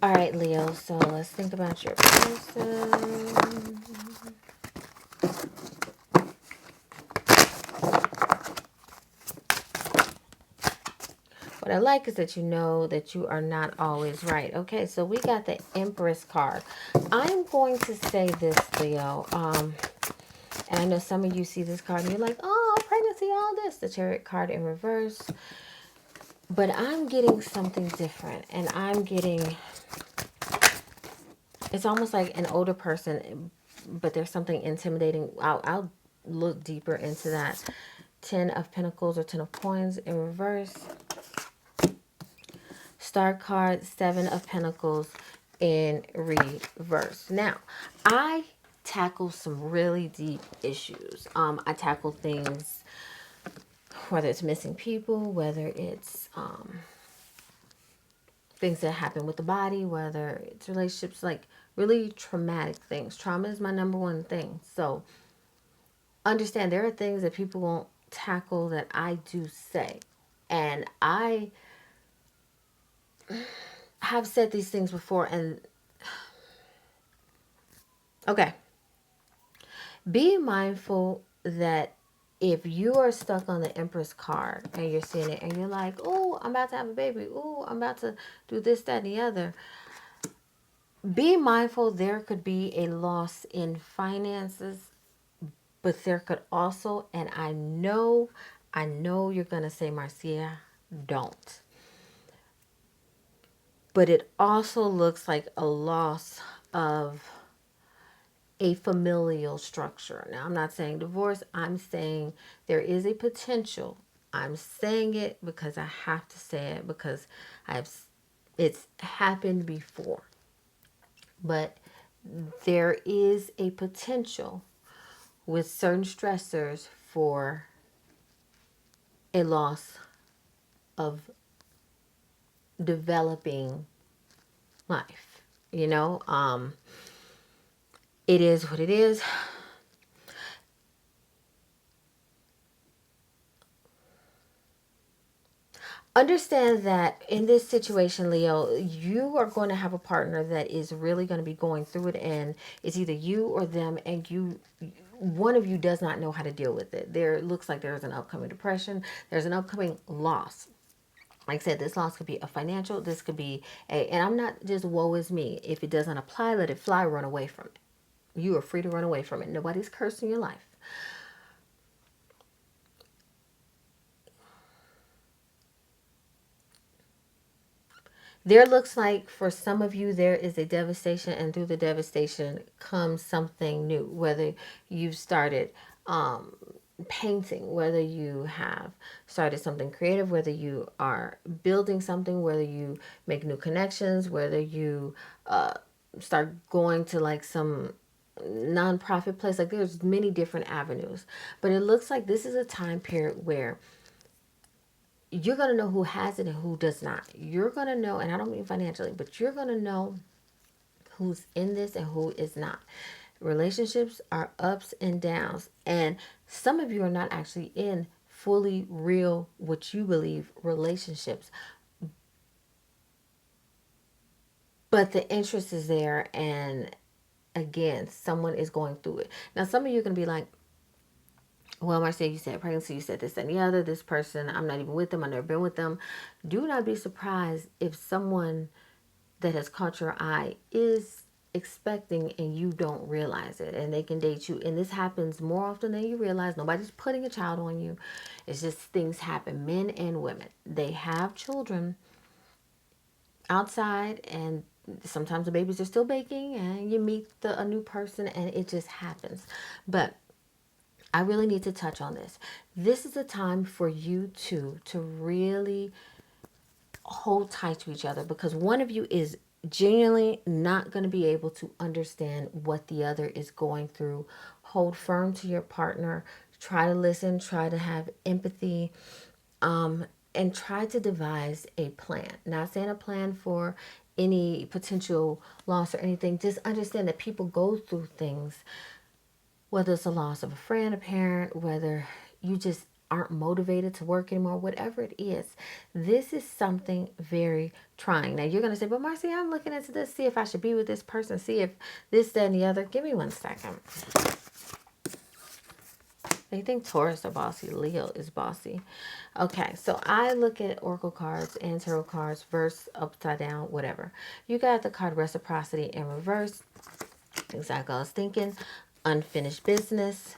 All right, Leo, so let's think about your person. What I like is that you know that you are not always right. Okay, so we got the Empress card. I'm going to say this, Leo. And I know some of you see this card and you're like, oh, pregnancy, all this. The Chariot card in reverse. But I'm getting something different. And I'm getting, it's almost like an older person, but there's something intimidating. I'll look deeper into that. 10 of Pentacles or 10 of Coins in reverse. Star card, 7 of Pentacles in reverse. Now, I tackle some really deep issues. I tackle things, whether it's missing people, whether it's things that happen with the body, whether it's relationships, like really traumatic things. Trauma is my number one thing. So understand there are things that people won't tackle that I do say. And I have said these things before, and okay, be mindful that if you are stuck on the Empress card and you're seeing it and you're like, oh, I'm about to have a baby, oh, I'm about to do this, that, and the other, be mindful there could be a loss in finances, but there could also, and I know you're going to say, Marcia, don't. But it also looks like a loss of a familial structure. Now, I'm not saying divorce. I'm saying there is a potential. I'm saying it because I have to say it because it's happened before. But there is a potential with certain stressors for a loss of developing life. It is what it is. Understand that in this situation, Leo, you are going to have a partner that is really going to be going through it, and it's either you or them, and one of you does not know how to deal with it. There looks like there's an upcoming depression. There's an upcoming loss. Like I said, this loss could be a financial. This could be and I'm not just woe is me. If it doesn't apply, let it fly. Run away from it. You are free to run away from it. Nobody's cursing your life. There looks like for some of you there is a devastation, and through the devastation comes something new. Whether you've started painting, whether you have started something creative, whether you are building something, whether you make new connections, whether you start going to like some nonprofit place. Like there's many different avenues, but it looks like this is a time period where you're going to know who has it and who does not. You're going to know, and I don't mean financially, but you're going to know who's in this and who is not. Relationships are ups and downs, and some of you are not actually in fully real, what you believe, relationships. But the interest is there, and again, someone is going through it. Now, some of you are going to be like, well, Marcia, you said pregnancy, you said this and the other. This person, I'm not even with them. I've never been with them. Do not be surprised if someone that has caught your eye is expecting and you don't realize it, and they can date you. And this happens more often than you realize. Nobody's putting a child on you. It's just things happen. Men and women, they have children outside, and sometimes the babies are still baking, and you meet a new person, and it just happens. But I really need to touch on this. This is a time for you two to really hold tight to each other, because one of you is genuinely not going to be able to understand what the other is going through. Hold firm to your partner. Try to listen. Try to have empathy. And try to devise a plan. Not saying a plan for any potential loss or anything. Just understand that people go through things, whether it's a loss of a friend, a parent, whether you just aren't motivated to work anymore, whatever it is, this is something very trying. Now you're going to say, but Marcy, I'm looking into this, see if I should be with this person, see if this, that, and the other. Give me 1 second. They think Taurus are bossy. Leo is bossy. Okay, so I look at Oracle cards and Tarot cards, verse, upside down, whatever. You got the card Reciprocity in reverse. Exactly what I was thinking. Unfinished business.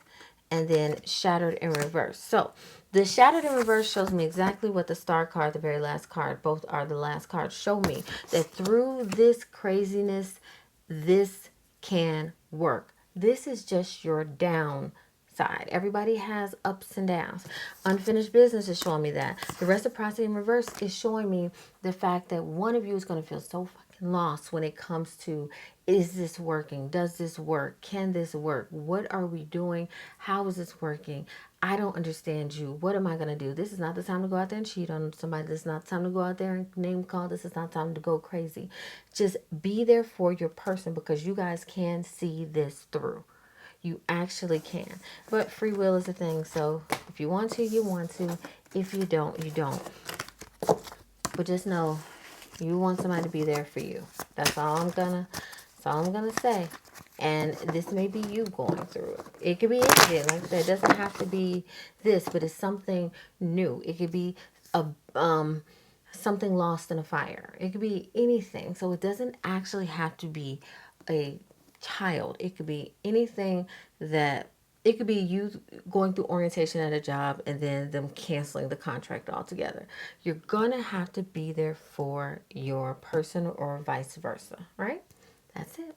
And then Shattered in reverse. So the Shattered in reverse shows me exactly what the Star card, the very last card, both are the last cards, show me that through this craziness, this can work. This is just your down side. Everybody has ups and downs. Unfinished business is showing me that. The Reciprocity in reverse is showing me the fact that one of you is going to feel so fucking lost when it comes to, is this working? Does this work? Can this work? What are we doing? How is this working? I don't understand you. What am I going to do? This is not the time to go out there and cheat on somebody. This is not the time to go out there and name call. This is not time to go crazy. Just be there for your person, because you guys can see this through. You actually can. But free will is a thing. So if you want to, you want to. If you don't, you don't. But just know, you want somebody to be there for you. That's all I'm gonna say. And this may be you going through it. It could be anything. Like I said, it doesn't have to be this, but it's something new. It could be a something lost in a fire. It could be anything. So it doesn't actually have to be a child. It could be anything that, it could be you going through orientation at a job and then them canceling the contract altogether. You're going to have to be there for your person or vice versa, right? That's it.